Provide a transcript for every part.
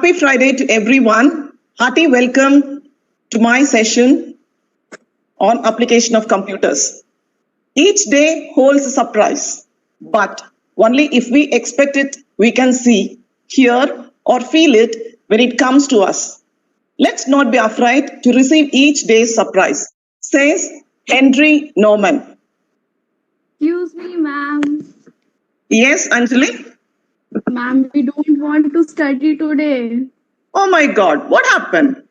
Happy Friday to everyone. Hearty welcome to my session on application of computers. Each day holds a surprise, but only if we expect it, we can see, hear, or feel it when it comes to us. Let's not be afraid to receive each day's surprise, says Henry Norman. Excuse me, ma'am. Yes, Anjali? Ma'am, we don't want to study today. Oh my God, what happened?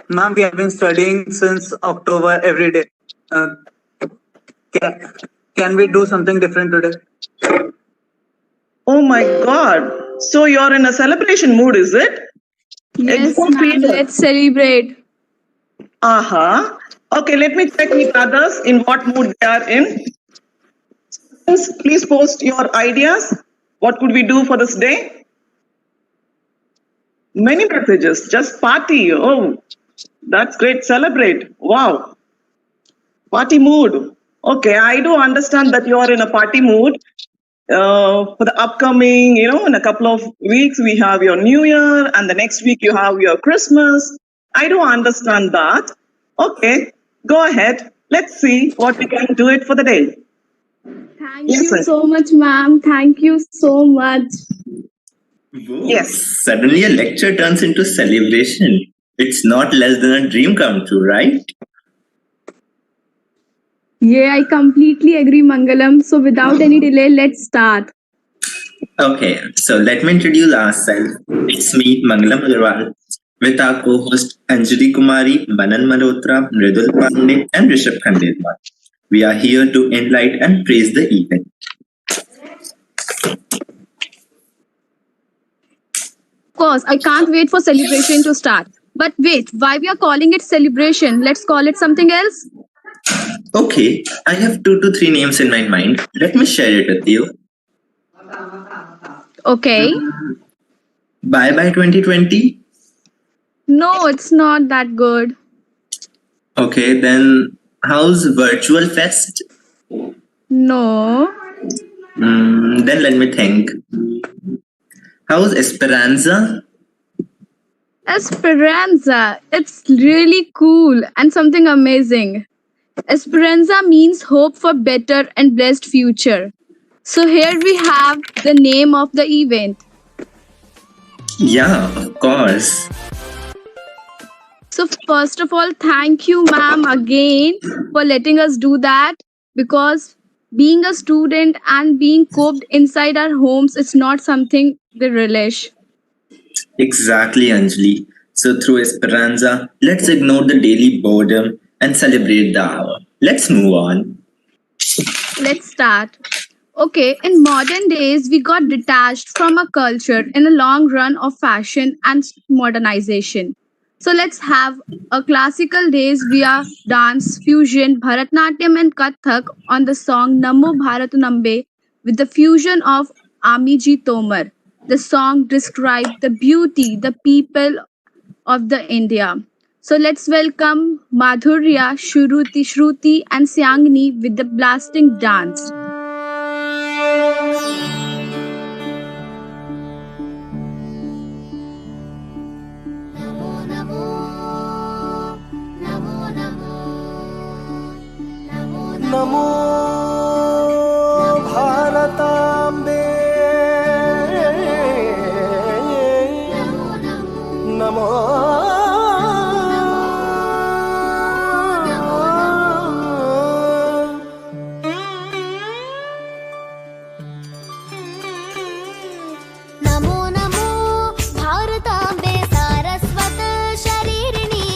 Ma'am, we have been studying since October every day. Can we do something different today? Oh my God. So you're in a celebration mood, is it? Yes, Exam ma'am, period. let's celebrate. Okay, let me check with others in what mood they are in. Please post your ideas. What could we do for this day? Many messages. Just party. Oh, that's great. Celebrate. Wow. Party mood. Okay, I do understand that you are in a party mood. For the upcoming, in a couple of weeks, we have your New Year, and the next week you have your Christmas. I do understand that. Okay, go ahead. Let's see what we can do it for the day. Thank Yes, you sir. so much, ma'am. Thank you so much. Whoa, Yes. suddenly a lecture turns into celebration. It's not less than a dream come true, right? Yeah, I completely agree, Mangalam. So without any delay, let's start. Okay, so let me introduce ourselves. It's me, Mangalam Agarwal, with our co-host Anjali Kumari, Manan Malhotra, Mridul Pandey, and Rishabh Khandelwal. We are here to enlighten and praise the event. Of course, I can't wait for celebration to start. But wait, why we are calling it celebration? Let's call it something else. Okay, I have 2 to 3 names in my mind. Let me share it with you. Okay. Bye bye 2020. No, it's not that good. Okay, then how's Virtual Fest? No. Then let me think. How's Esperanza? Esperanza. It's really cool and something amazing. Esperanza means hope for better and blessed future. So here we have the name of the event. Yeah, of course. So first of all, thank you, ma'am, again for letting us do that, because being a student and being coped inside our homes is not something we relish. Exactly, Anjali. So through Esperanza, let's ignore the daily boredom and celebrate the hour. Let's move on. Let's start. Okay, in modern days, we got detached from a culture in a long run of fashion and modernization. So let's have a classical days via dance, fusion, Bharatnatyam and Kathak on the song Namo Bharatanambe with the fusion of Amiji Tomar. The song described the beauty, the people of the India. So let's welcome Madhurya, Shruti and Syangni with the blasting dance. नमो भारताम्बे नमो नमो नमो भारताम्बे सारस्वत शरीरिणी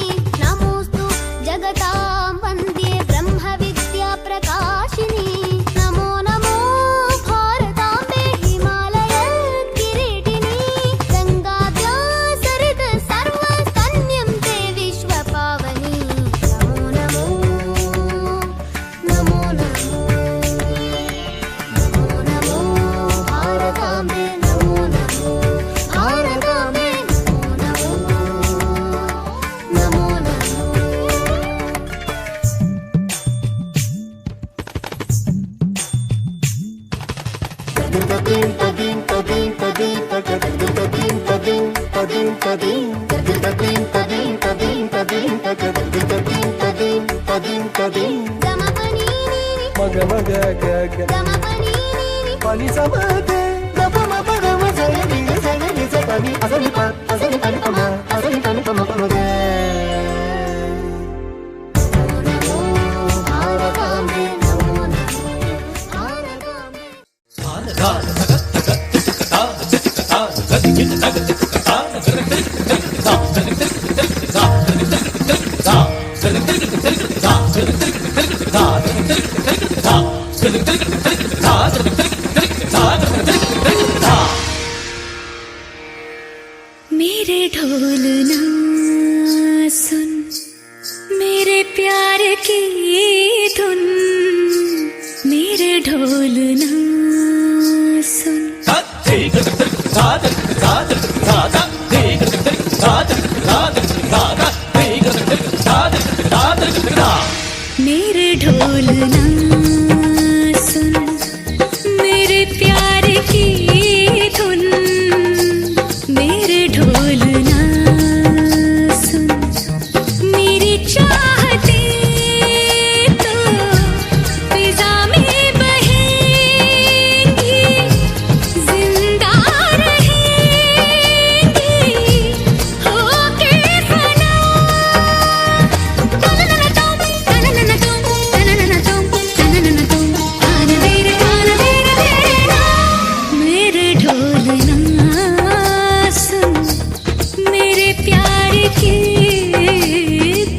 नमोस्तु जगतां वन्द्ये ब्रह्म विद्या प्रकाश भारताम्बे नमो भारताम्बे मेरे ढोल ना सुन मेरे प्यार की धुन मेरे ढोल ना सुन मेरे ढोल ना सुन मेरे प्यार की धुन मेरे ढोल ना सुन मेरी चाहते तो फिजा में बहेंगी जिंदा रहेंगी होके फना मेरे ढोल ना सुन मेरे प्यार की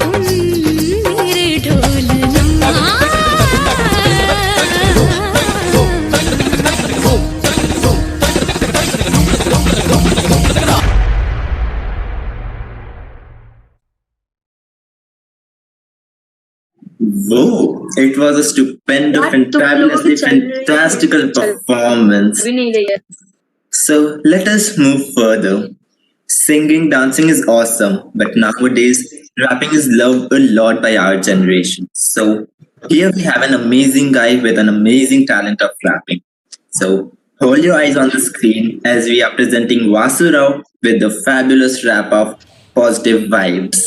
धुन मेरे ढोल ना Whoa, it was a stupendous and fabulously fantastical performance. So let us move further. Singing, dancing is awesome, but nowadays rapping is loved a lot by our generation. So here we have an amazing guy with an amazing talent of rapping. So hold your eyes on the screen as we are presenting Vasu Rao with the fabulous rap of Positive Vibes.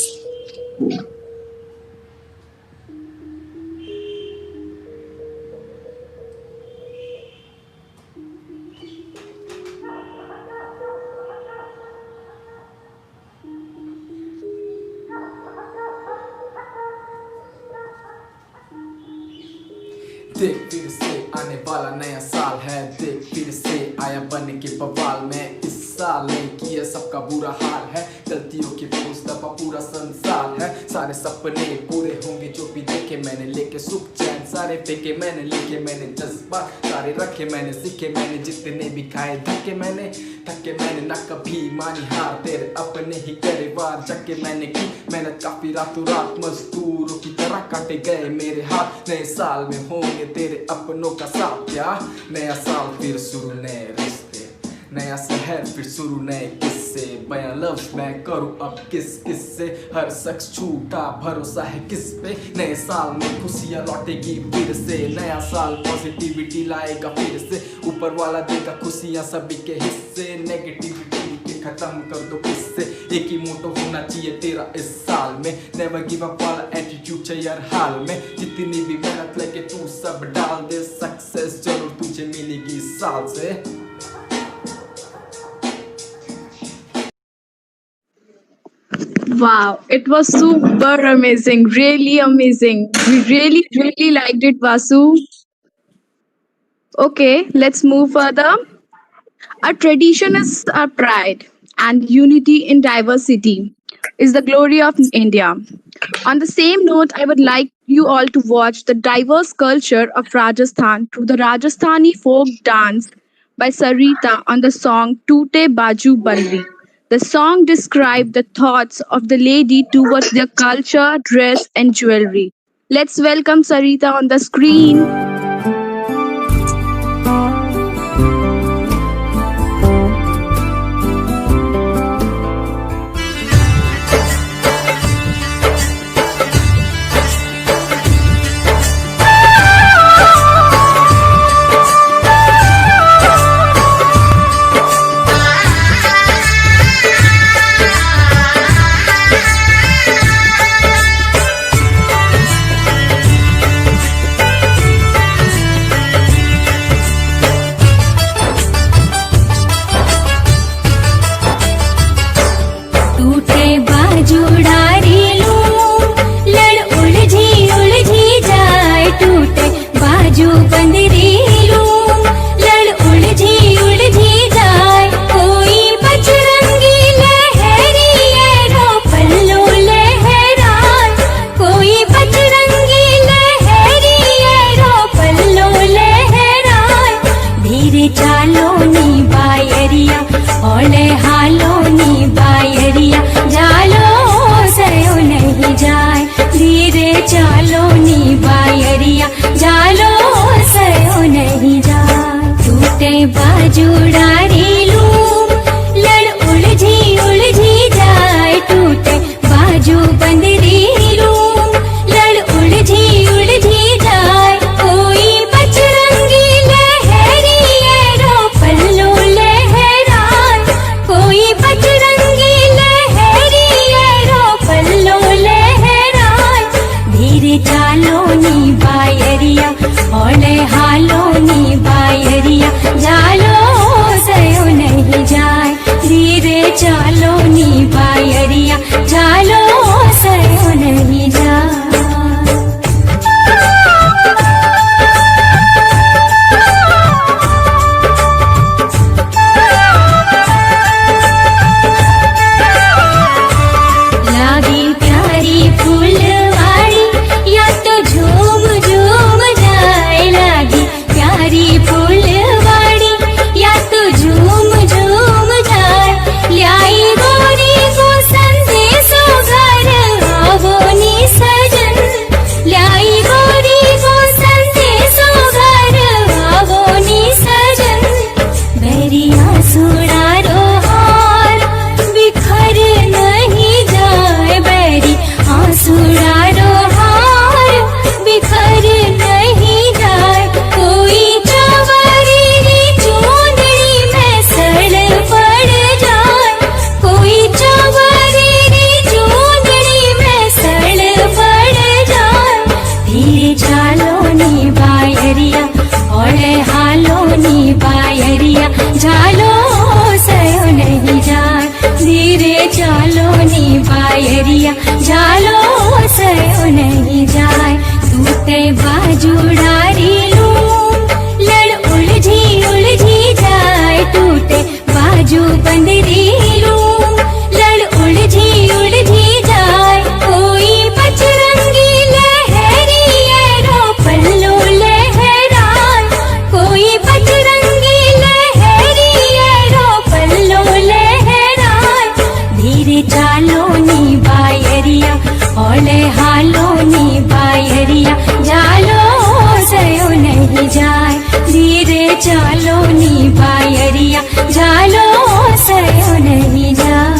देख फिर से आने वाला नया साल है देख फिर से आया बन के बवाल में इस साल नहीं किया सबका बुरा हाल है गलतियों की पूछ दबा पूरा संसार है सारे सपने पूरे होंगे जो भी देखे मैंने लेके सुख चैन सारे फेंके मैंने लिखे मैंने जज्बा सारे रखे मैंने सीखे मैंने जितने भी खाए धक्के मैंने ना कभी मानी हार तेरे अपने ही करे वार जके मैंने की मेहनत काफी रातों रात मजदूरों की तरह काटे गए मेरे हाथ नए साल में होंगे तेरे अपनों का साथ क्या नया साल फिर शुरू नए रिश्ते नया शहर फिर शुरू नए किस्से बयां लफ्ज मैं करूं अब किस से हर शख्स झूठा भरोसा है किस पे नए साल में खुशियां लौटेगी फिर से नया साल पॉजिटिविटी लाएगा फिर से ऊपर वाला देगा खुशियां सभी के हिस्से नेगेटिविटी के खत्म कर दो किससे एक ही मोटो होना चाहिए तेरा इस साल में नेवर गिव अप वाला एटीट्यूड चाहिए हर हाल में जितनी भी मेहनत लेके तू सब डाल दे सक्सेस जरूर तुझे मिलेगी इस साल से Wow, it was super amazing, really amazing. We really liked it, Vasu. Okay, let's move further. Our tradition is our pride, and unity in diversity is the glory of India. On the same note, I would like you all to watch the diverse culture of Rajasthan through the Rajasthani folk dance by Sarita on the song Toote Baju Balli. The song describes the thoughts of the lady towards their culture, dress, and jewelry. Let's welcome Sarita on the screen. बाजू डारी लूं, लड़ उलझी जाए टूटे बाजू बंदरी लूं, लड़ उलझी जाए। कोई पचरंगी लहरी एरो पल्लो लहराए, कोई पचरंगी लहरी एरो पल्लो लहराए। धीरे चालो नी बायरिया ओले हालो नी बायरिया, जालो सयो नहीं जाए। धीरे चालो नी बायरिया, जालो सयो नहीं जाए। लागी प्यारी फूलवाड़ी या तो झूम झूम जाए, लागी प्यारी फूलवाड़ी या तो झूम झूम जाए। लाई गोरी को संदेशो घर आवो नी सजन, लाई गोरी को संदेशो घर आवो नी सजन। बैरिया सुनारो हार बिखर नहीं जाए, बैरी आंसुड़ारो हार बिखर नहीं जाए। कोई चवरी चूंदड़ी में सड़ पड़ जाए, कोई चवरी चूंदड़ी में सड़ पड़ जाए। धीरे चालो नी बायरिया ओले हालो नी बायरिया, जालो सयो नहीं जाए। धीरे चालो नी बायरिया, जालो सयो नहीं जाए। टूटे बाजू डारी लूं, लड़ उलझी जाए टूटे बाजू बंदरी लूं, लड़ उलझी जाए। कोई पचरंगी लहरी एरो पल्लो लहराए, कोई पचरंगी लहरी एरो पल्लो लहराए। धीरे चालो नी बायरिया ओले हालो नी बायरिया, जालो सयो नहीं जाए। धीरे चालो नी बायरिया, जालो सयो नहीं जाए।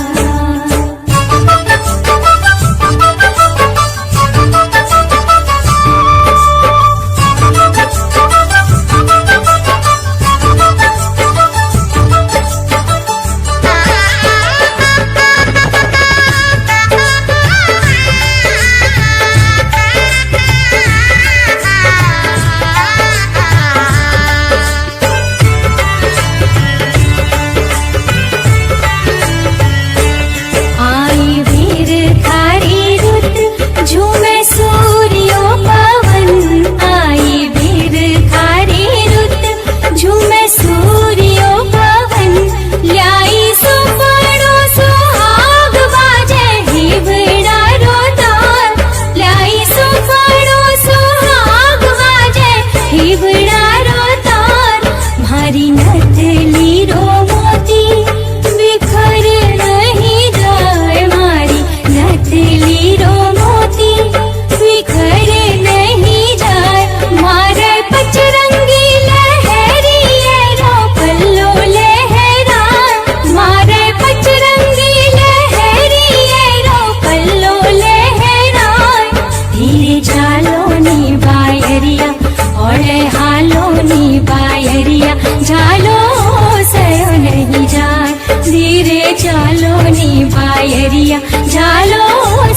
बायरिया, जालो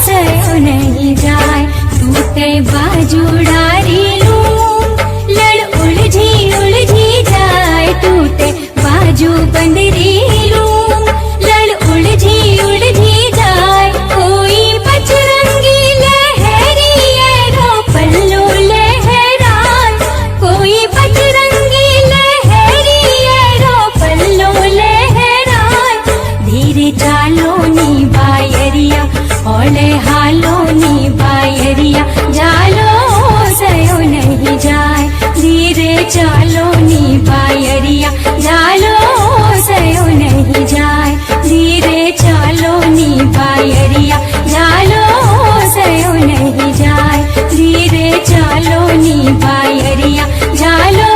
सयो नहीं जाए। टूटे बाजू डारी लूं, लड़ उलझी जाए टूटे बाजू बंदरी लूं, लड़ उलझी जाए। कोई पचरंगी लहरी एरो पल्लो लहराए, कोई पचरंगी लहरी एरो पल्लो लहराए। धीरे चालो नी बायरिया, ओले हालो नी बायरिया, जालो सयो नहीं जाए। धीरे चालो नी बायरिया, जालो सयो नहीं जाए। धीरे चालो नी बायरिया, जालो सयो नहीं जाए। धीरे चालो नी बायरिया, जालो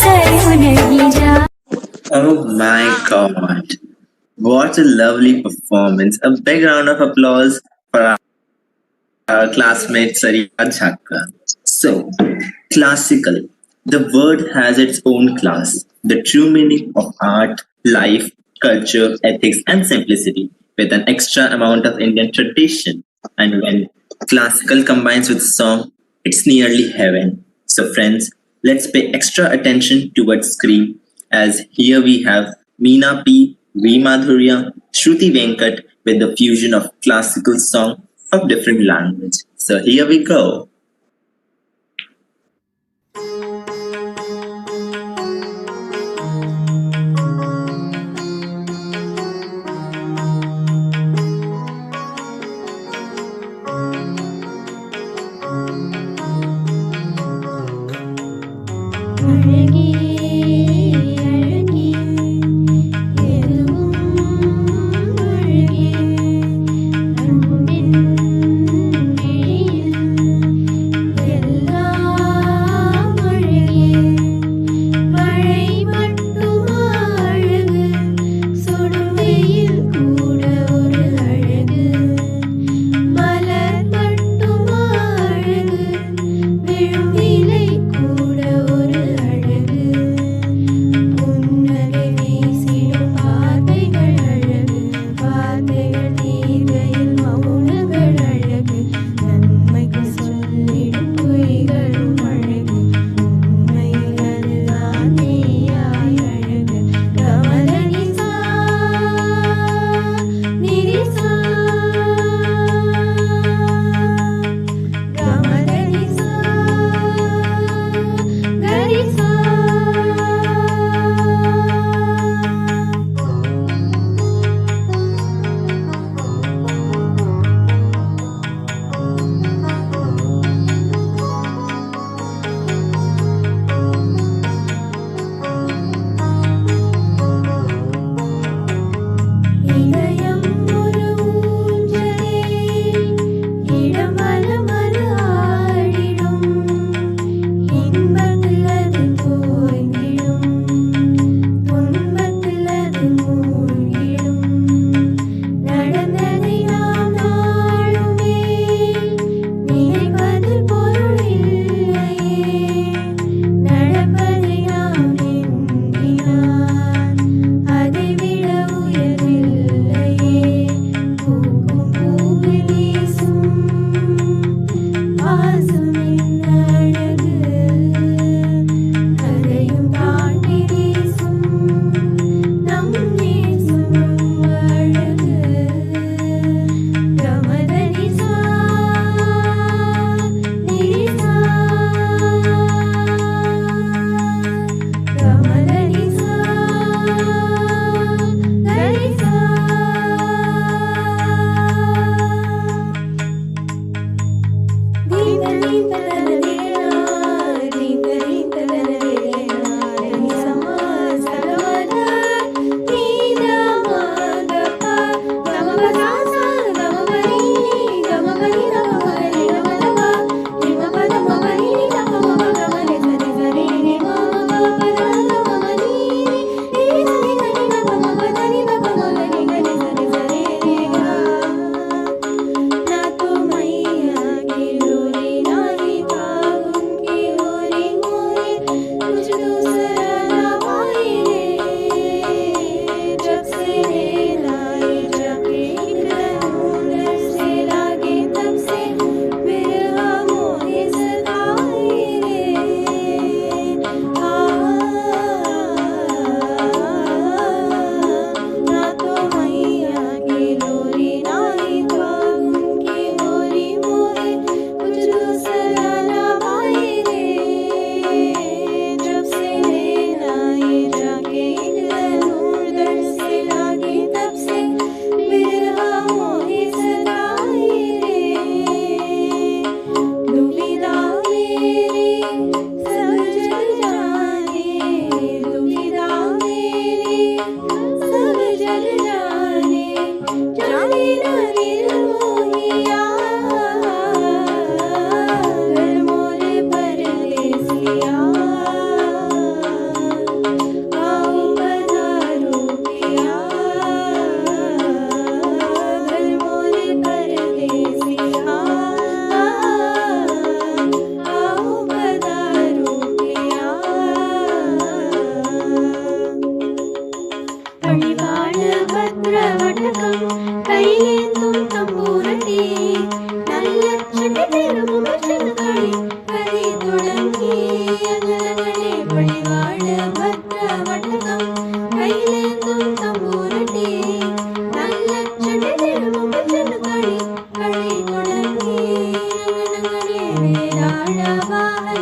सयो नहीं जाए। Oh my God. What a lovely performance. A big round of applause for our classmate Sarika Jhakka. So, classical. The word has its own class, the true meaning of art, life, culture, ethics, and simplicity, with an extra amount of Indian tradition. And when classical combines with song, it's nearly heaven. So, friends, let's pay extra attention towards Scream, as here we have Meena P, V Madhurya, Shruti Venkat with the fusion of classical song of different language. So, here we go. அழகே அழகே எதுவும் அழகே அன்பின் விழியில் எல்லாம் அழகே மழை மட்டுமா அழகு சுடுவெயில் கூட ஒரு அழகு மலர் மட்டுமா அழகு விழும் இலை கூட ஒரு அழகு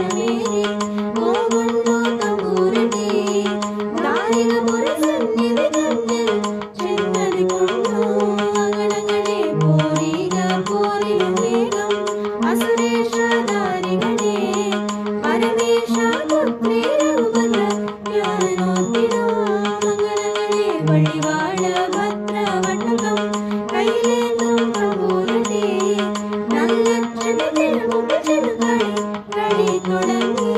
മനമേറി പോകുന്നു തമ്പൂരണി ദാരിക പുരസന്നിധി കണ്ണിൽ ചെന്നതി കൊണ്ടു അകണങ്ങളെ പോരിക പോരിലും വേഗം അസുരേഷ ദാരികളെ പരമേശ പുത്രി രഘുപത ജ്ഞാനോത്തിനോ മംഗളങ്ങളെ വഴിവാഴ ഭദ്രവട്ടകം കയ്യിലേന്തും തമ്പൂരണി നല്ലക്ഷണത്തിൽ മുമ്പിൽ ചെന്ന് കളി തുടങ്ങി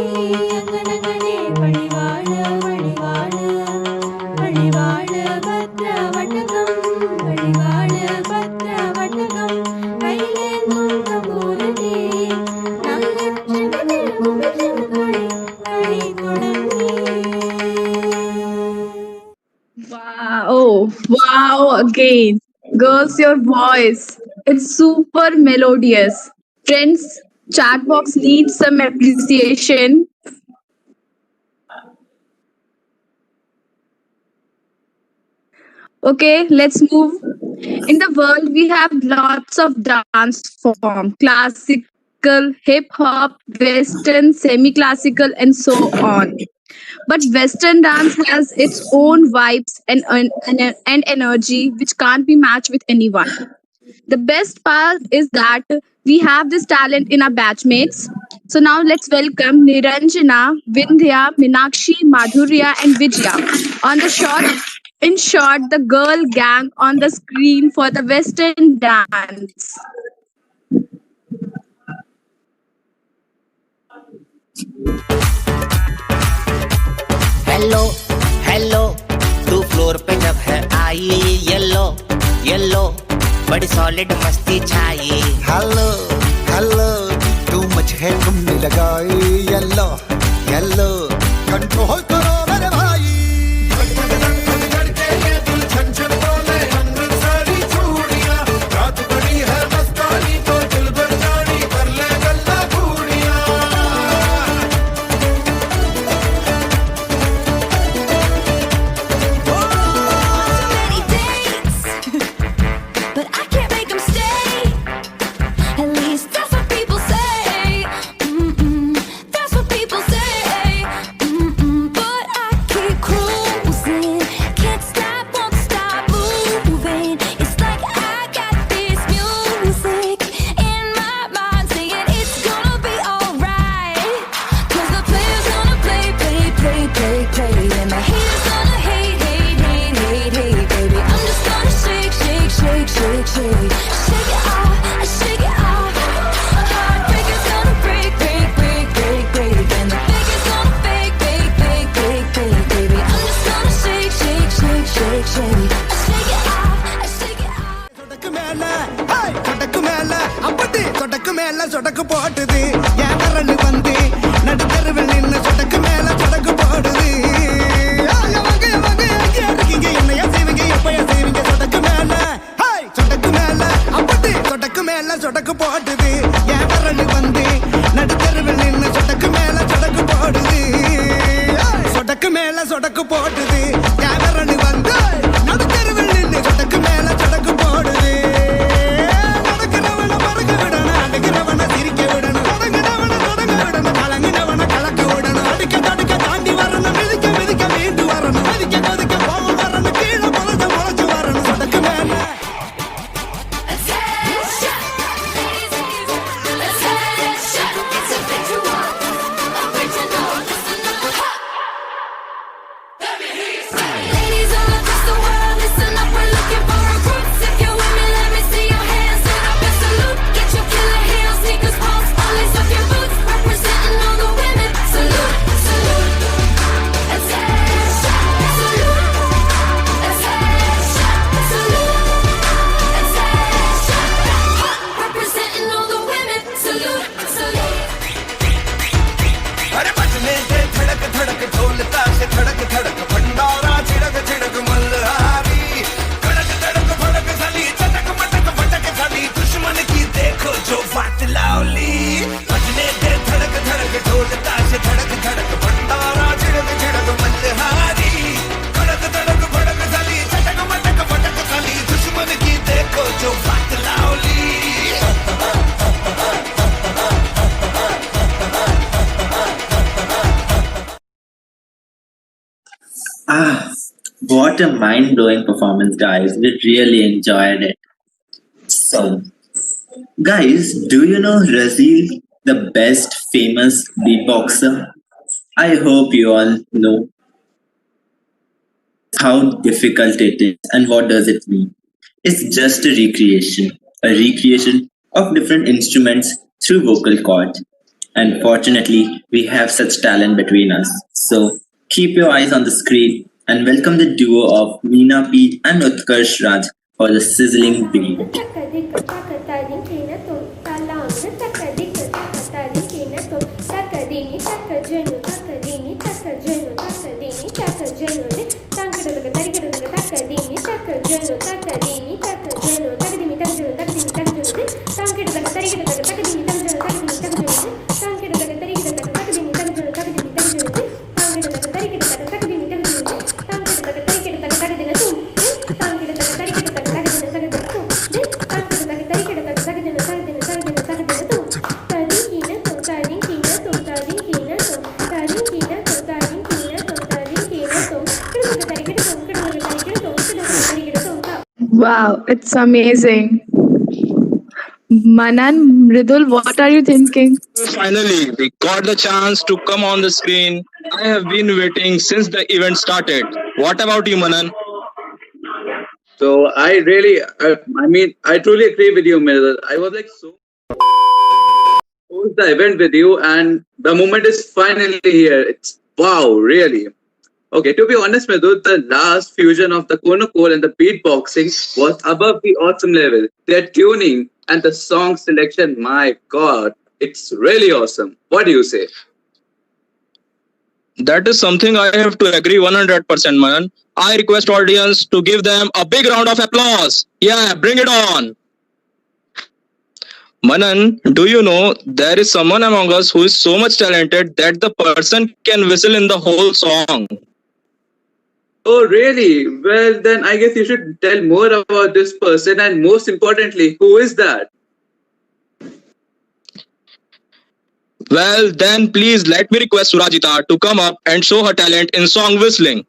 അങ്കണങ്ങളെ വഴിവാഴ വഴിവാഴ വഴിവാഴ ഭദ്രവട്ടകം വഴിവാഴ ഭദ്രവട്ടകം കയ്യിലേന്തും തമ്പൂരണി നല്ലക്ഷണത്തിൽ മുമ്പിൽ ചെന്ന് കളി തുടങ്ങി. Wow again. Girls, your voice. It's super melodious. Friends, chat box needs some appreciation. Okay, let's move. In the world, we have lots of dance form: classical, hip hop, western, semi-classical, and so on. But Western dance has its own vibes and energy which can't be matched with anyone. The best part is that we have this talent in our batchmates. So now let's welcome Niranjana, Vindhya, Minakshi, Madhurya, and Vijaya in short, the girl gang on the screen for the Western dance. Hello hello तू floor पे जब है आई yellow yellow बड़ी solid मस्ती छाई hello hello तू मुझे घूमने लगाई येलो येलो कंट्रोल करो मेरे भाई But I can't make them stay. At least that's what people say. That's what people say. But I Ah, what a mind blowing performance, guys. We really enjoyed it. So, guys, do you know Razil, the best famous beatboxer? I hope you all know how difficult it is and what does it mean. It's just a recreation of different instruments through vocal cords. And fortunately, we have such talent between us. So keep your eyes on the screen and welcome the duo of Meena P and Utkarsh Raj for the sizzling beat. Wow, it's amazing. Manan, Mridul, what are you thinking? Finally, we got the chance to come on the screen. I have been waiting since the event started. What about you, Manan? So I truly agree with you, Mridul. I was like so post the event with you, and the moment is finally here. It's wow, really. Okay, to be honest, Mridul, the last fusion of the Konokol and the beatboxing was above the awesome level. Their tuning and the song selection, my god, it's really awesome. What do you say? That is something I have to agree 100%, Manan. I request audience to give them a big round of applause. Yeah, bring it on. Manan, do you know there is someone among us who is so much talented that the person can whistle in the whole song? Oh, really? Well, then I guess you should tell more about this person, and most importantly, who is that? Well, then please let me request Surajita to come up and show her talent in song whistling.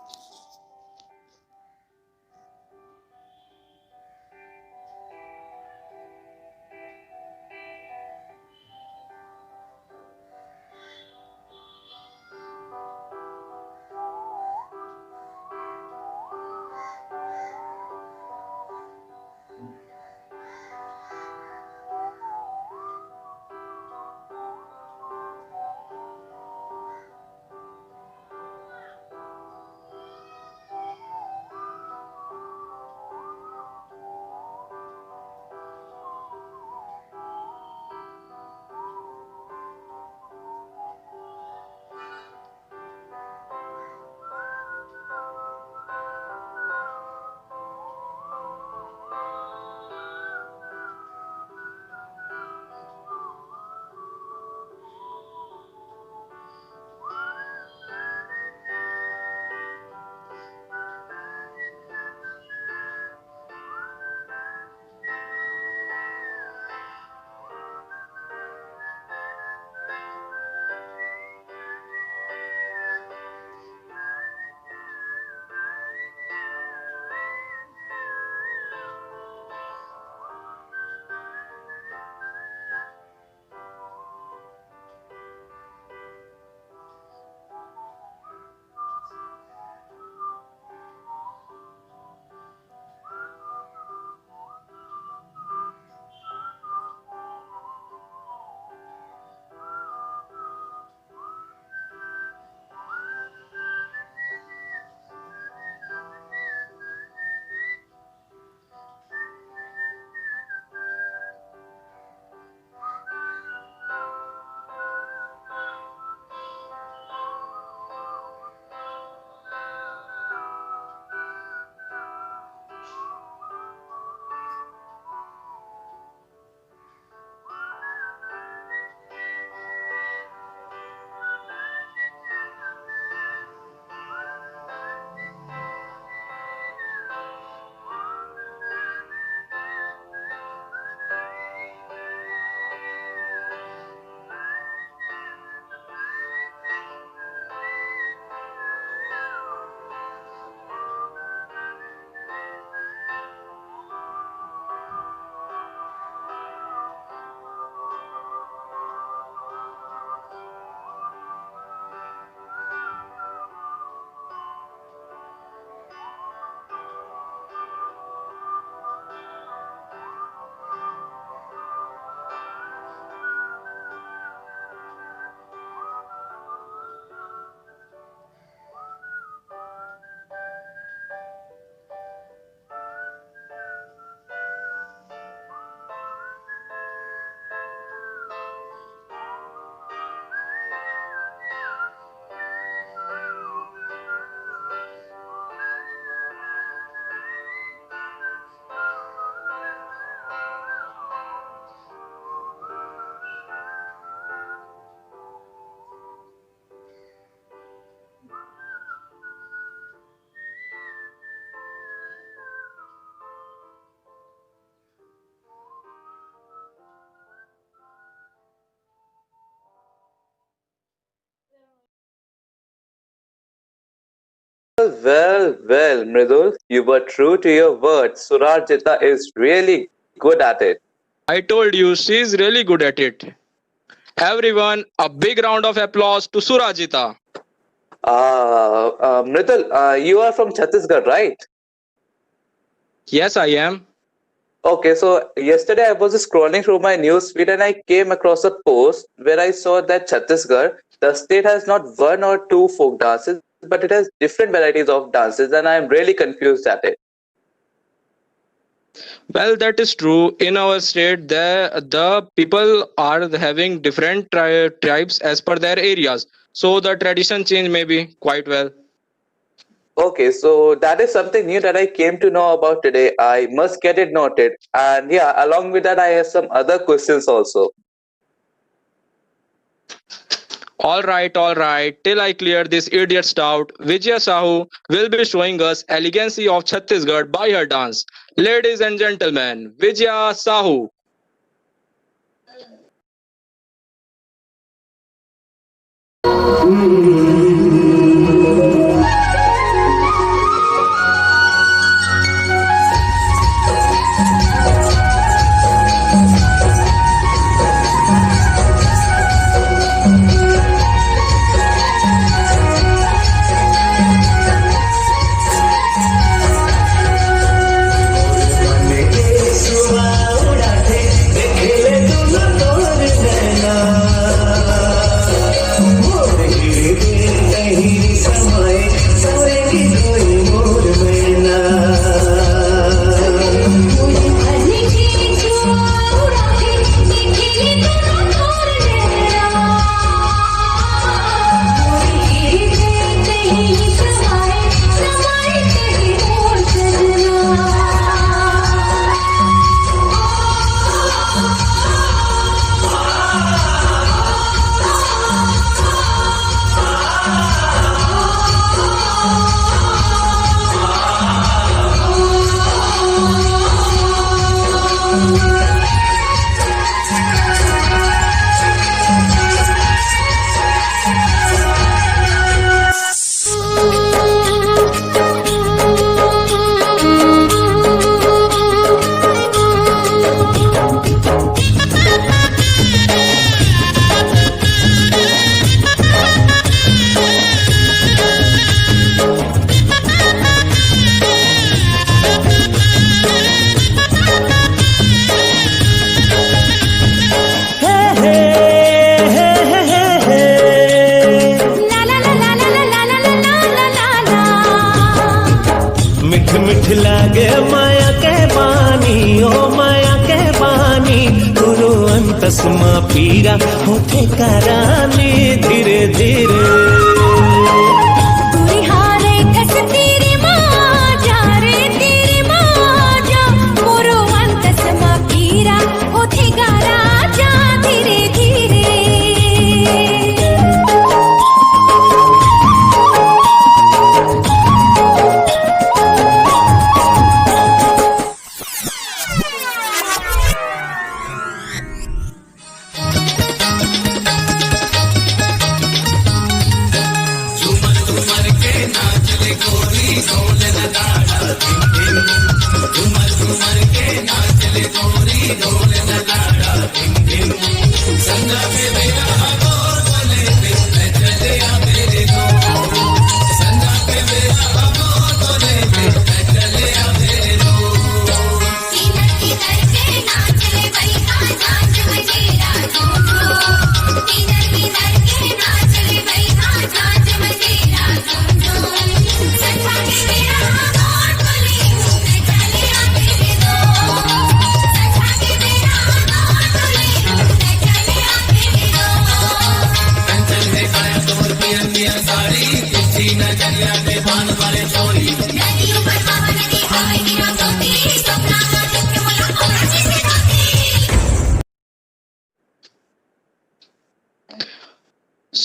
Well, Mridul, you were true to your word. Surajita is really good at it. I told you she's really good at it. Everyone, a big round of applause to Surajita. Mridul, you are from Chhattisgarh, right? Yes, I am. Okay, so yesterday I was scrolling through my news feed and I came across a post where I saw that Chhattisgarh, the state has not one or two folk dances, but it has different varieties of dances, and I am really confused at it. Well, that is true. In our state, the people are having different tribes as per their areas. So the tradition change maybe quite well. Okay, so that is something new that I came to know about today. I must get it noted. And yeah, along with that, I have some other questions also. All right. Till I clear this idiot's doubt, Vijaya Sahu will be showing us elegancy of Chhattisgarh by her dance. Ladies and gentlemen, Vijaya Sahu. लागे माया के बानी ओ माया के बानी गुरु अंतस्मा पीरा होते करानी धीरे धीरे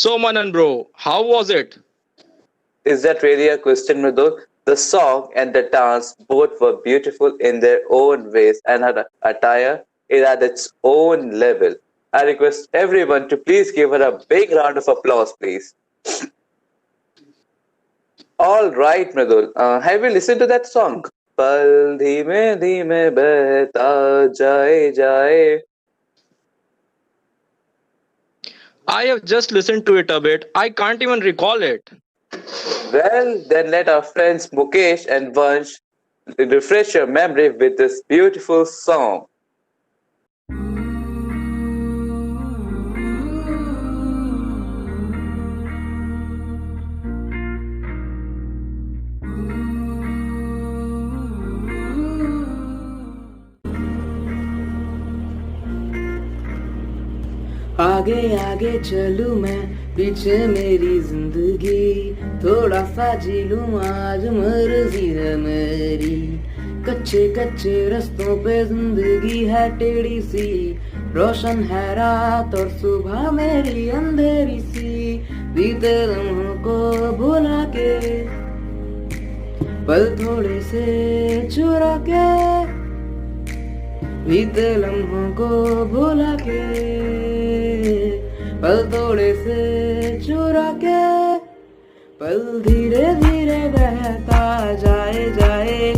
So Manan bro, how was it? Is that really a question, Mridul? The song and the dance both were beautiful in their own ways, and her attire is at its own level. I request everyone to please give her a big round of applause, please. All right, Mridul. Have you listened to that song? पल धीमे धीमे बहता जाए जाए. I have just listened to it a bit. I can't even recall it. Well, then let our friends Mukesh and Vansh refresh your memory with this beautiful song. आगे आगे चलूं मैं, पीछे मेरी जिंदगी, थोड़ा सा जी लूं आज मर्जी है मेरी. कच्चे कच्चे रस्तों पे जिंदगी है टेढ़ी सी, रोशन है रात और सुबह मेरी अंधेरी सी. बीते लम्हों को भुला के, पल थोड़े से चुरा के, बीते लम्हों को भुला के, पल थोड़े से चुरा के, पल धीरे धीरे बहता जाए जाए,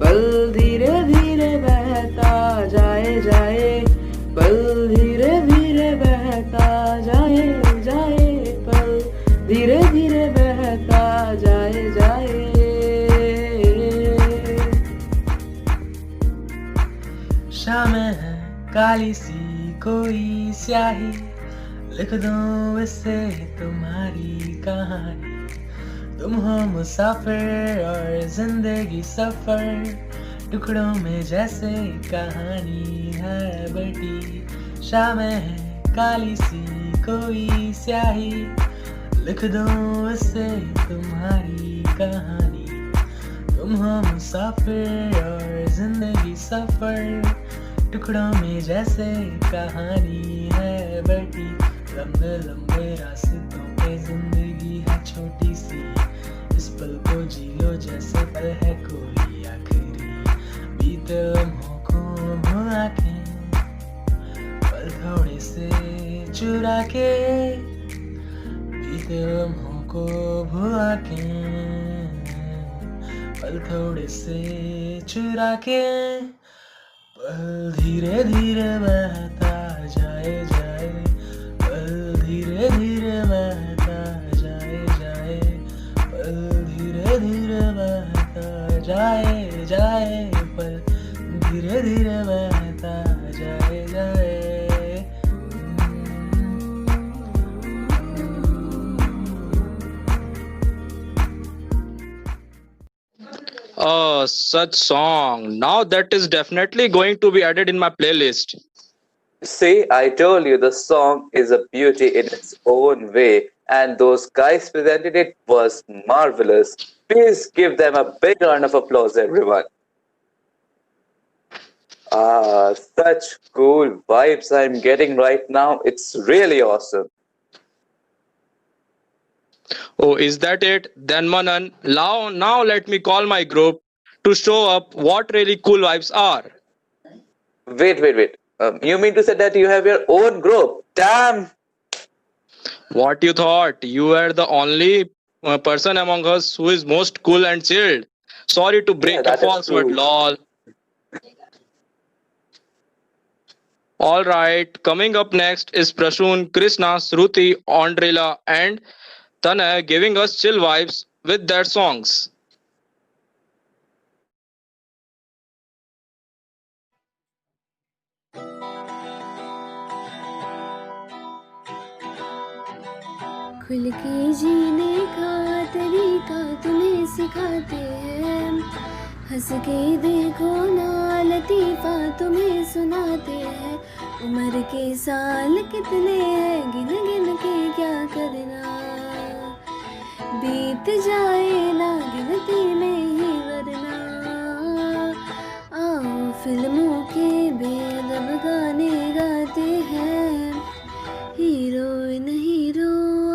पल धीरे धीरे बहता जाए जाए, पल धीरे धीरे बहता जाए जाए, पल धीरे धीरे बहता जाए जाए. शामें है काली सी कोई स्याही, लिख दूं इससे तुम्हारी कहानी. तुम हो मुसाफिर और जिंदगी सफर, टुकड़ों में जैसे कहानी है बटी. शामें है काली सी कोई स्याही, लिख दूं इससे तुम्हारी कहानी. तुम हो मुसाफिर और जिंदगी सफर, टुकड़ों में जैसे कहानी है बटी. लंबे लंबे रास्तों पे जिंदगी है छोटी सी, इस पल को जी लो जैसे पल है कोई आखिरी. बीते लम्हों को भुला के, पल थोड़े से चुरा के, बीते लम्हों को भुला के, पल थोड़े से चुरा के, पल धीरे धीरे बहता जाए जाए, पल धीरे धीरे बहता जाए जाए, पल धीरे धीरे बहता जाए जाए, पल धीरे धीरे बहता जाए जाए. Oh, such song. Now that is definitely going to be added in my playlist. See, I told you the song is a beauty in its own way, and those guys presented it was marvelous. Please give them a big round of applause, everyone. Such cool vibes I'm getting right now. It's really awesome. Oh, is that it? Then Manan, now let me call my group to show up what really cool vibes are. Wait. You mean to say that you have your own group? Damn! What you thought? You were the only person among us who is most cool and chilled. Sorry to break a false word, lol. All right, coming up next is Prashun, Krishna, Shruti, Andrela, and Tanay giving us chill vibes with their songs. खुल के जीने का तरीका तुम्हें सिखाते हैं, हंस के देखो ना लतीफ़ा तुम्हें सुनाते हैं. उम्र के साल कितने हैं गिन गिन के क्या करना, बीत जाए ना गिनती में ही वरना. आओ फिल्मों के बेअदब गाने गाते हैं, हीरोइन हीरो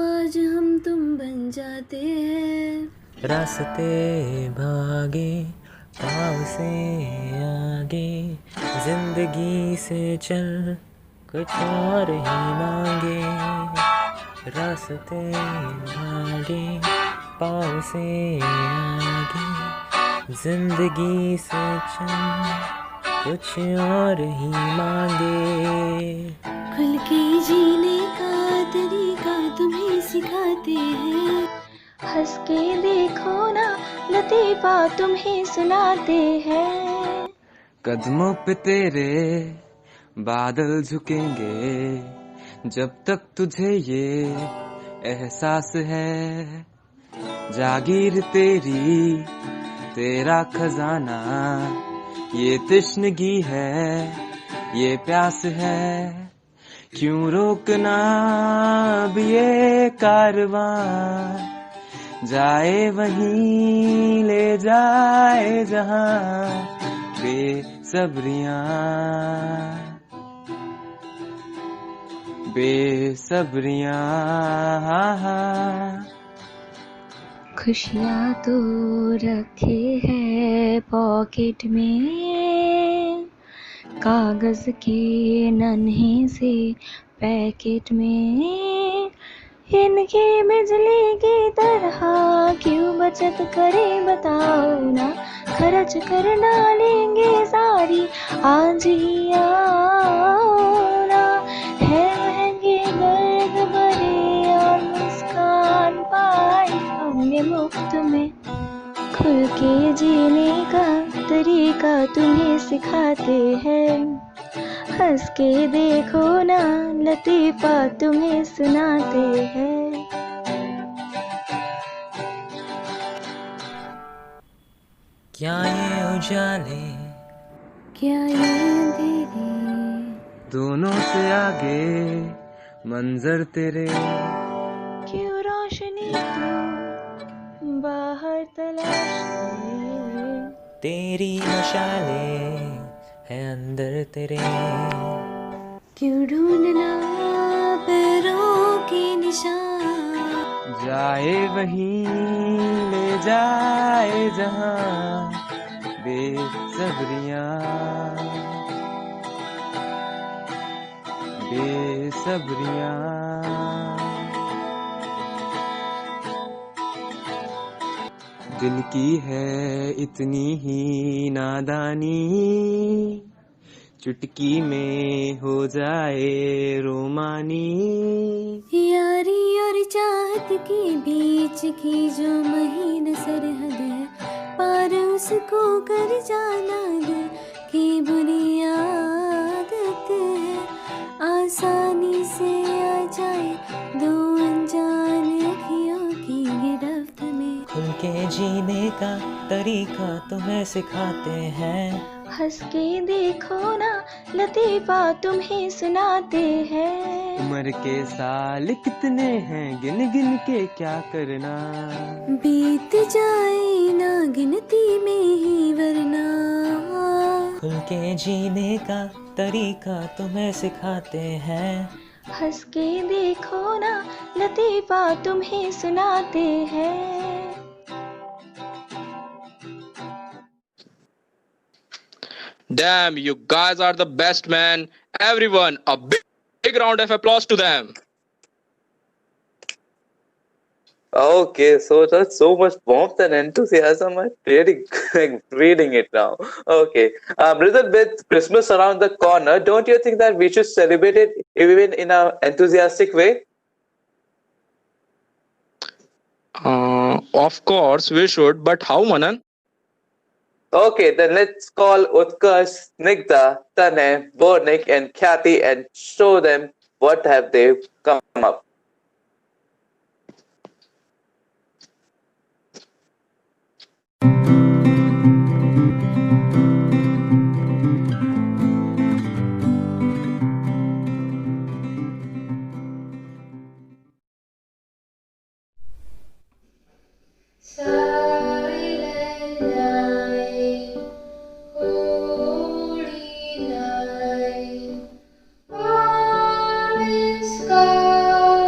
आज हम तुम बन जाते हैं. रास्ते भागे पाँव से आगे, जिंदगी से चल कुछ और ही मांगे. रास्ते भागे पार से आगे, जिंदगी से चंद कुछ और ही मांगे। खुल के जीने का तरीका तुम्हें सिखाते हैं, हंस के देखो ना लतीफा तुम्हें सुनाते हैं। कदमों पे तेरे बादल झुकेंगे, जब तक तुझे ये एहसास है। जागीर तेरी तेरा खजाना, ये तश्नगी है, ये प्यास है। क्यों रोकना अब ये कारवां, जाए वहीं ले जाए जहां बेसब्रियां, बेसब्रियां। खुशियाँ तो रखे हैं पॉकेट में, कागज के नन्हे से पैकेट में। इनकी बिजली की तरह क्यों बचत करें बताओ ना, खर्च कर डालेंगे सारी आज ही आओ ना। है महंगे गर्द भरे और मुस्कान पाए हमने मुफ्त में, खुल के जीने का तरीका तुम्हें सिखाते हैं। हंस के देखो ना लतीफा तुम्हें सुनाते हैं। क्या ये उजाले, क्या ये अंधेरे, दोनों से आगे मंजर तेरे। क्यों रोशनी तू बाहर तलाशते, तेरी मशाले है अंदर तेरे। क्यों ढूंढना पैरों के निशान, जाए वहीं ले जाए जहां बेसब्रियां, बेसब्रियां। दिल की है इतनी ही नादानी, चुटकी में हो जाए रोमानी। यारी और चाहत के बीच की जो महीन सरहद है, पार उसको कर जाना दिल की बुरी आदत है। आसानी से आ जाए दो अनजान अखियों की गिरफ्त में, खुल के जीने का तरीका तुम्हें सिखाते हैं। हंस के देखो ना लतीफा तुम्हें सुनाते हैं। उम्र के साल कितने हैं गिन गिन के क्या करना, बीत जाए ना गिनती में ही वरना। खुल के जीने का तरीका तुम्हें सिखाते हैं। हंस के देखो ना लतीफा तुम्हें सुनाते हैं। Damn, you guys are the best, man. Everyone, a big round of applause to them. Okay, so that's so much warmth and enthusiasm. I'm really reading it now. Okay, with Christmas around the corner, don't you think that we should celebrate it even in an enthusiastic way? Of course we should, but how, Manan? Okay, then let's call Utkarsh, Snigdha, Tanay, Bornik, and Khyati and show them what have they come up. Silent night, holy night, all is calm.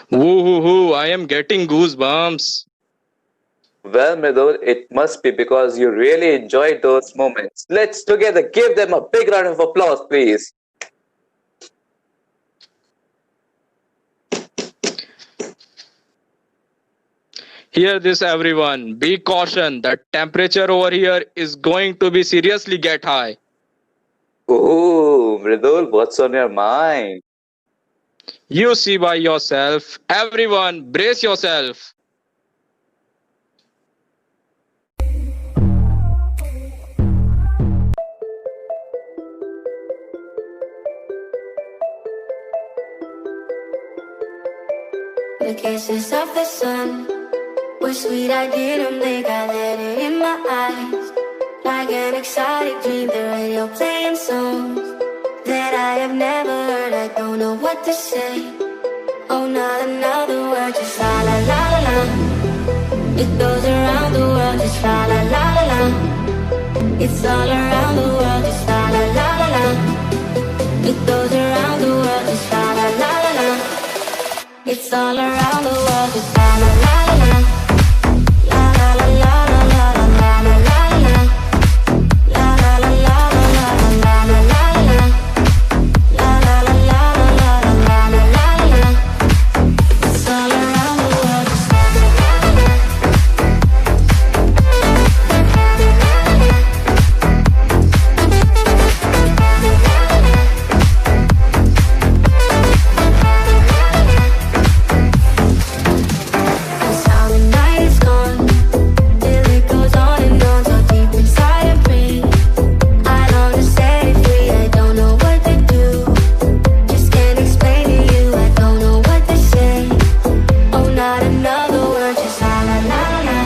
Woo hoo hoo, I am getting goosebumps. Well, Mridul, it must be because you really enjoyed those moments. Let's together give them a big round of applause, please. Hear this, everyone. Be caution. The temperature over here is going to be seriously get high. Ooh, Mridul, what's on your mind? You see by yourself. Everyone, brace yourself. The kisses of the sun were sweet, I didn't blink, I let it in my eyes. Like an exotic dream, the radio playing songs that I have never heard, I don't know what to say. Oh, not another word, just la la la la la. It goes around the world, just la la la la la. It's all around the world, just la la la la la. It goes around the world, just la la la la la. It's all around the world, just la la la la la. La la la la la la la la la la. La la la la la la la la la la. La la la la la la la la la la. It's all around the world, just la la la la la. That's how the night is gone, till it goes on and on, so deep inside of me. I long to set it free, I don't know what to do. Just can't explain to you, I don't know what to say. Oh, not another word, just la la la la la.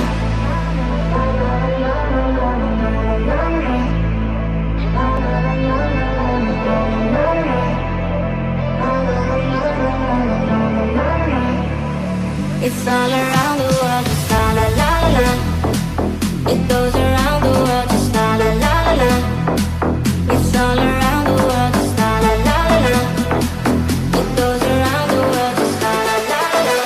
It's all around the world, just la la la la la. It goes around the world, just la la la la la. It's all around the world, just la la la la la. It goes around the world, just la la la la la.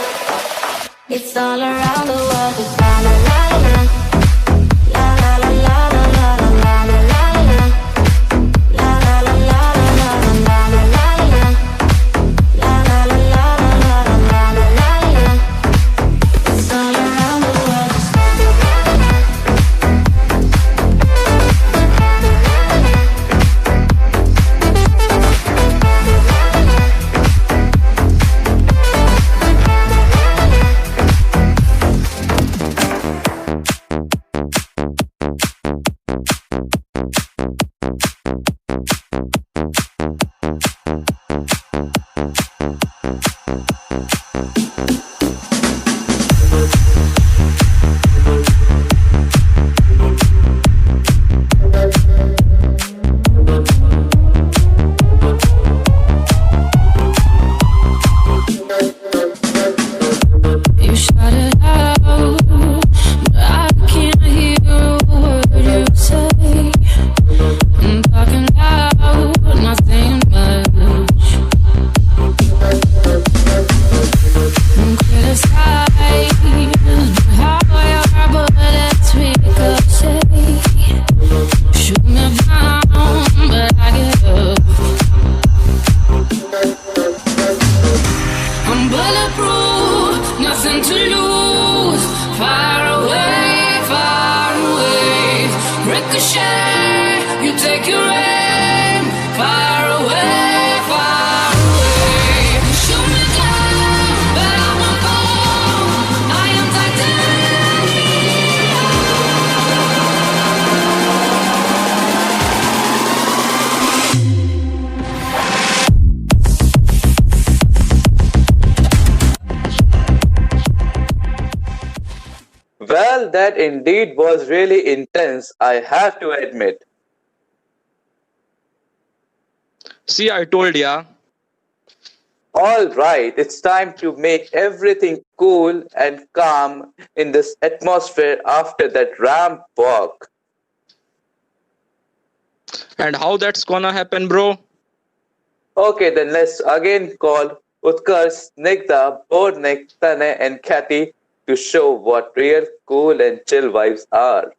It's all around the world, just la la la la la. La la la la la la la la la la. La la la la la la la la la la. La la la la la la la la la la. It's all around the world, just la la la la la. You shut it out, but I can't hear a word you say. I'm talking loud, not saying much. Criticize how your bullets ricochet. Shoot me down, but I get up. I'm bulletproof, nothing to lose. Far away, ricochet. You take your aim. Far away, far away. You shoot me down, but I won't fall. I am Well, that indeed was really intense, I have to admit. See, I told ya. All right, it's time to make everything cool and calm in this atmosphere after that ramp walk. And how that's gonna happen, bro? Okay, then let's again call Utkarsh, Snigdha, Bornik, Tanay, and Kathy to show what real cool and chill vibes are.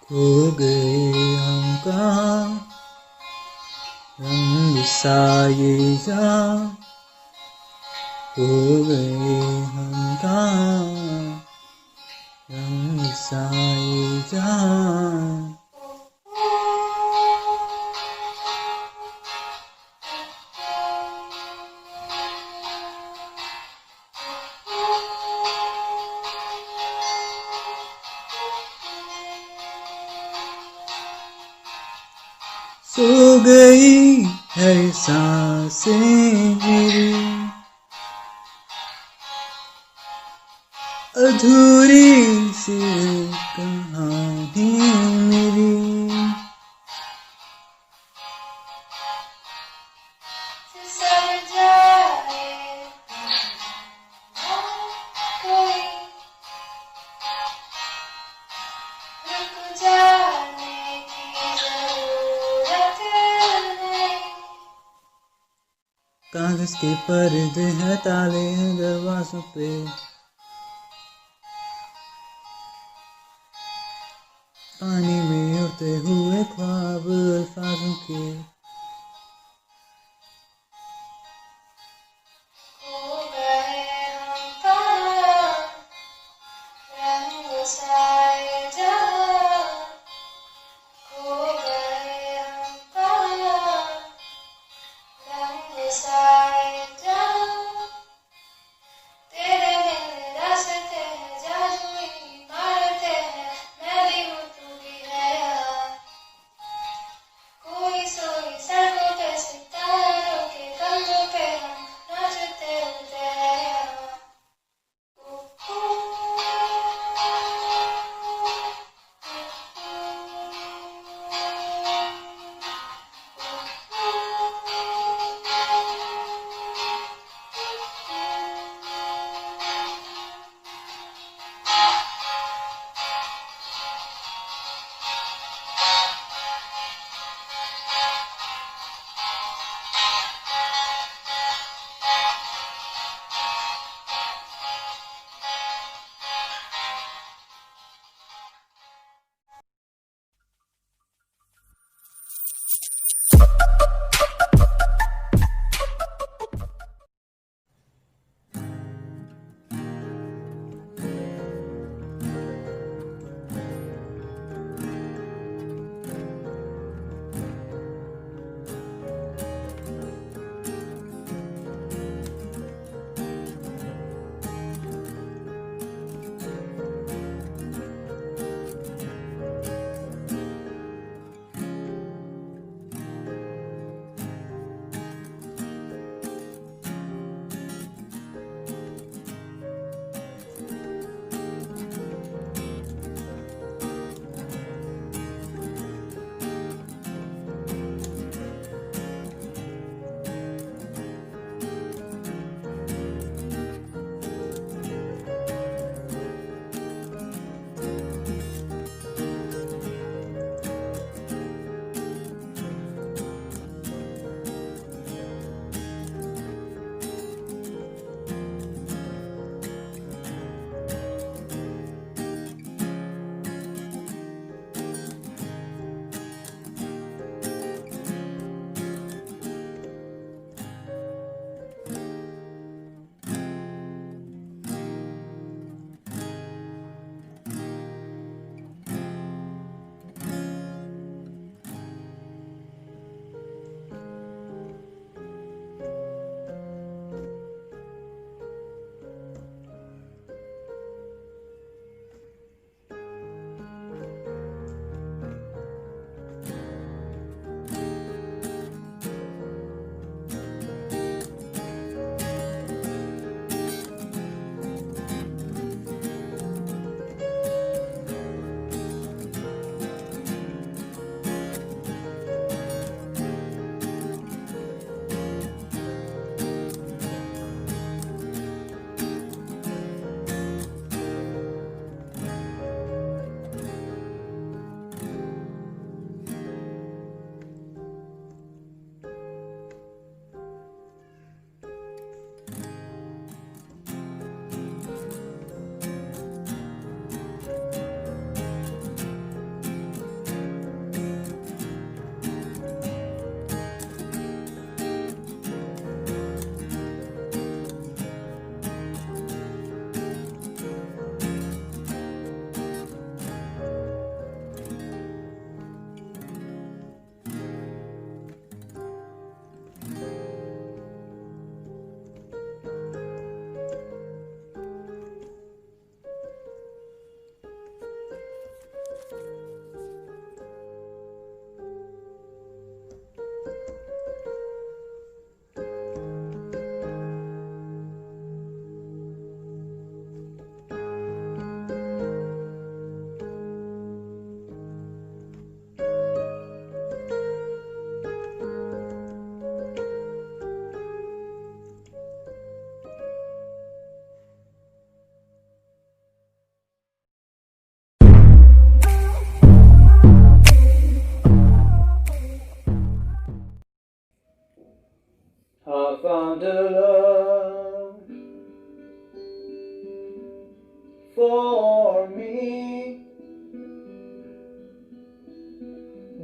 खो गए हम कहाँ रंग साये जहाँ खो गए हम कहाँ रंग साये जहाँ सो गई है सांसें मेरी अधूरी सी कहानी मेरी कागज के पर्दे हैं, ताले हैं दरवाजों पे, पानी में उड़ते हुए ख्वाब अल्फाजों के।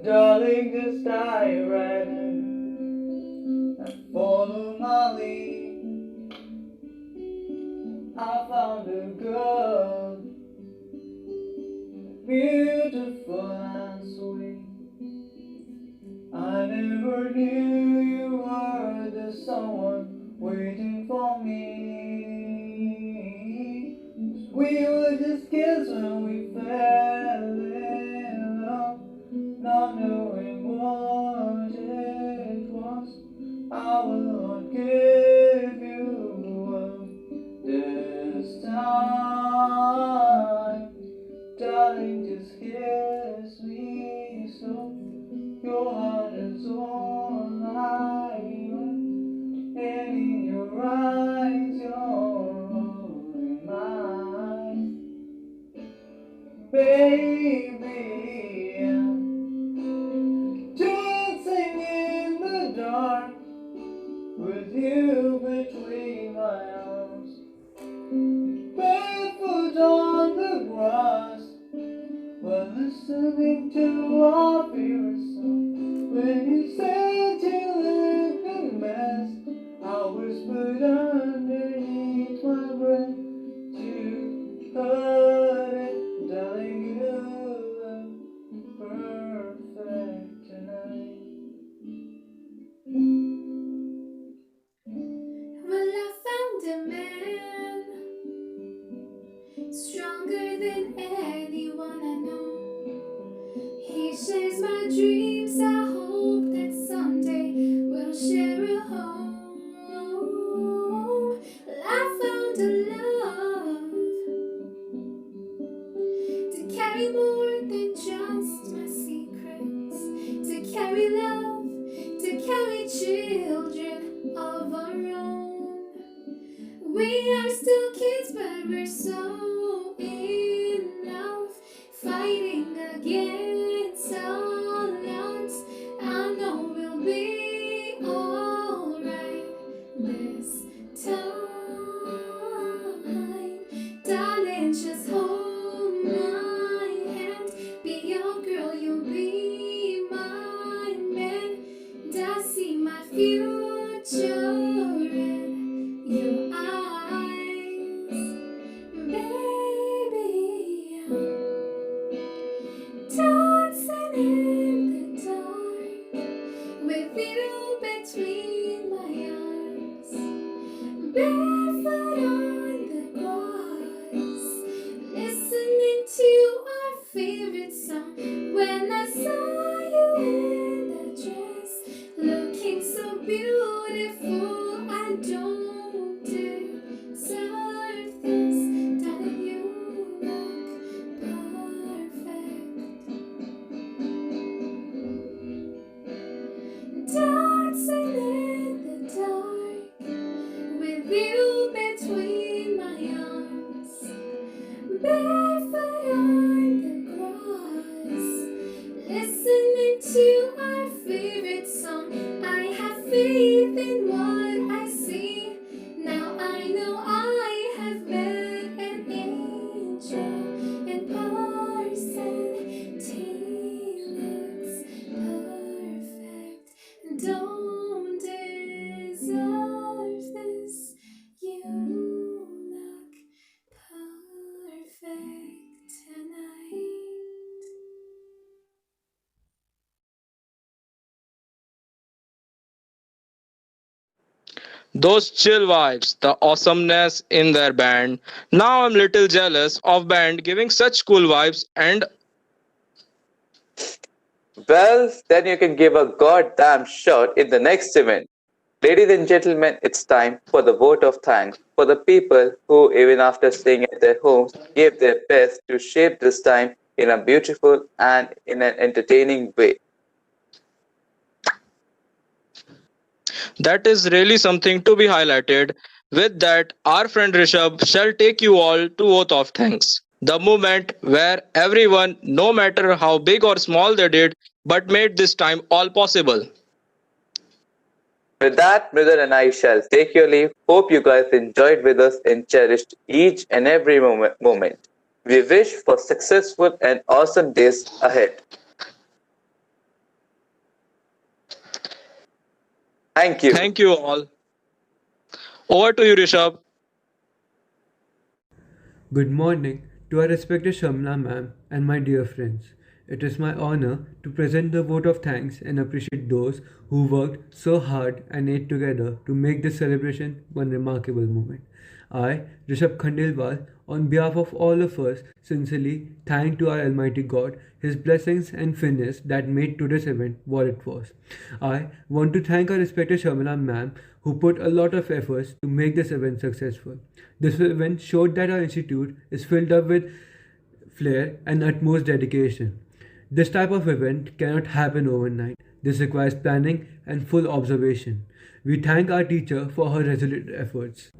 Darling, just dive right in and follow my lead. I found a girl, beautiful and sweet. I never knew you were the someone waiting for me. We were just kids when we fell in love, not knowing what it was. I will not give you up this time. Darling, just kiss me so your heart is all I want. And in your eyes, you're only mine. Baby, I'm dancing in the dark with you between my arms, barefoot on the grass, while listening to our favorite song. When you said you lived in a mess, I whispered underneath my breath to heard it, darling, you look perfect tonight. Well, I found a man stronger than anyone I know. He shares my dreams. I hope that someday we'll share a home. Well, I found a love to carry more than just my secrets, to carry love, to carry children of our own. We are still kids, but we're so in love, fighting against all odds. I know we'll be alright this time. Darling, just hold my hand. Be your girl, you'll be my man. And I see my future in your eyes. Baby, dancing in the dark with you between my arms, barefoot on the grass, listening to our favorite song. When I saw you in that dress, looking so beautiful, I don't deserve this. Darling, you look perfect. Dancing in the dark with you between my arms, barefoot on the grass, listening to our favorite song. I have faith in what I see. Now I know I have met an angel in person. He looks perfect. Don't deserve this. You look perfect tonight. Those chill vibes, the awesomeness in their band. Now I'm little jealous of band giving such cool vibes and Well, then you can give a goddamn shot in the next event. Ladies and gentlemen, it's time for the vote of thanks for the people who, even after staying at their homes, gave their best to shape this time in a beautiful and in an entertaining way. that is really something to be highlighted. With that, our friend Rishabh shall take you all to Oath of Thanks, the moment where everyone, no matter how big or small they did, but made this time all possible. With that, Mridul and I shall take your leave. Hope you guys enjoyed with us and cherished each and every moment. We wish for successful and awesome days ahead. Thank you. Thank you all. Over to you, Rishabh. Good morning to our respected Shamla ma'am and my dear friends. It is my honor to present the vote of thanks and appreciate those who worked so hard and ate together to make this celebration one remarkable moment. I, Rishabh Khandelwal, on behalf of all of us, sincerely thank to our Almighty God, His blessings and finesse that made today's event what it was. I want to thank our respected Shamla ma'am who put a lot of efforts to make this event successful. This event showed that our institute is filled up with flair and utmost dedication. This type of event cannot happen overnight. This requires planning and full observation. We thank our teacher for her resolute efforts.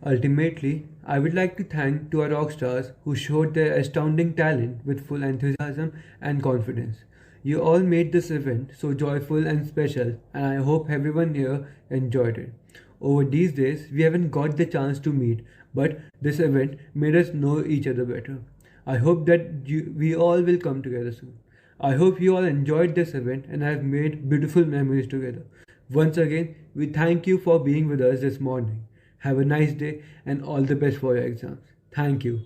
Ultimately, I would like to thank to our rock stars who showed their astounding talent with full enthusiasm and confidence. You all made this event so joyful and special, and I hope everyone here enjoyed it. Over these days, we haven't got the chance to meet, but this event made us know each other better. I hope that we all will come together soon. I hope you all enjoyed this event and have made beautiful memories together. Once again, we thank you for being with us this morning. Have a nice day and all the best for your exams. Thank you.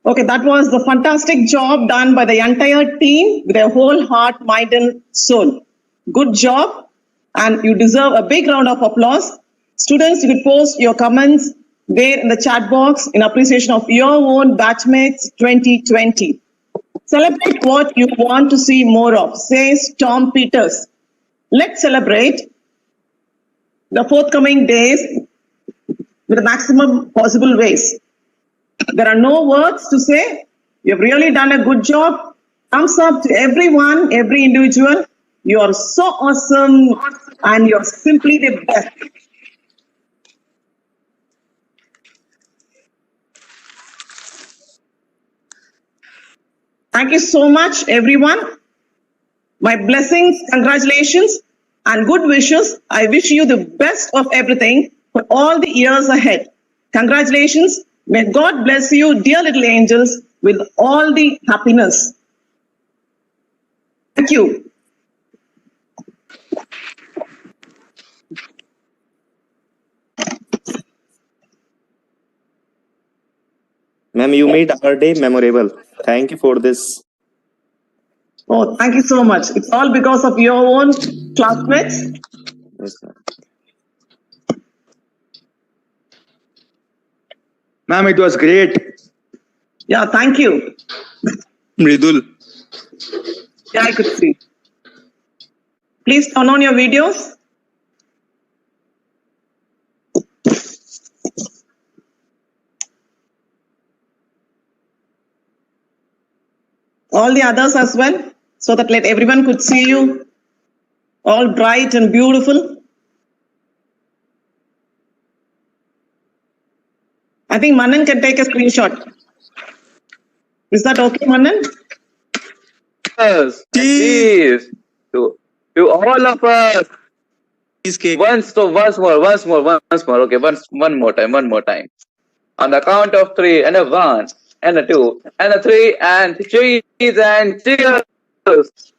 Okay, that was the fantastic job done by the entire team with their whole heart, mind, and soul. Good job, and you deserve a big round of applause. Students, you could post your comments there in the chat box in appreciation of your own batchmates 2020. Celebrate what you want to see more of, says Tom Peters. let's celebrate the forthcoming days with the maximum possible ways. There are no words to say. You've really done a good job. Thumbs up to everyone, every individual. You are so awesome and you're simply the best. Thank you so much, everyone. My blessings, congratulations, and good wishes. I wish you the best of everything for all the years ahead. Congratulations. May God bless you, dear little angels, with all the happiness. Thank you. Ma'am, you made our day memorable. Thank you for this. Oh, thank you so much. It's all because of your own classmates. Yes, ma'am. Ma'am, it was great. Yeah, thank you. Mridul. Yeah, I could see. Please turn on your videos. All the others as well, so that let everyone could see you all bright and beautiful. I think Manan can take a screenshot. Is that okay, Manan? Yes. Cheese. To all of us. Once more. Okay, one more time. On the count of 3, and a 1, and a 2, and a 3, and cheese and cheers.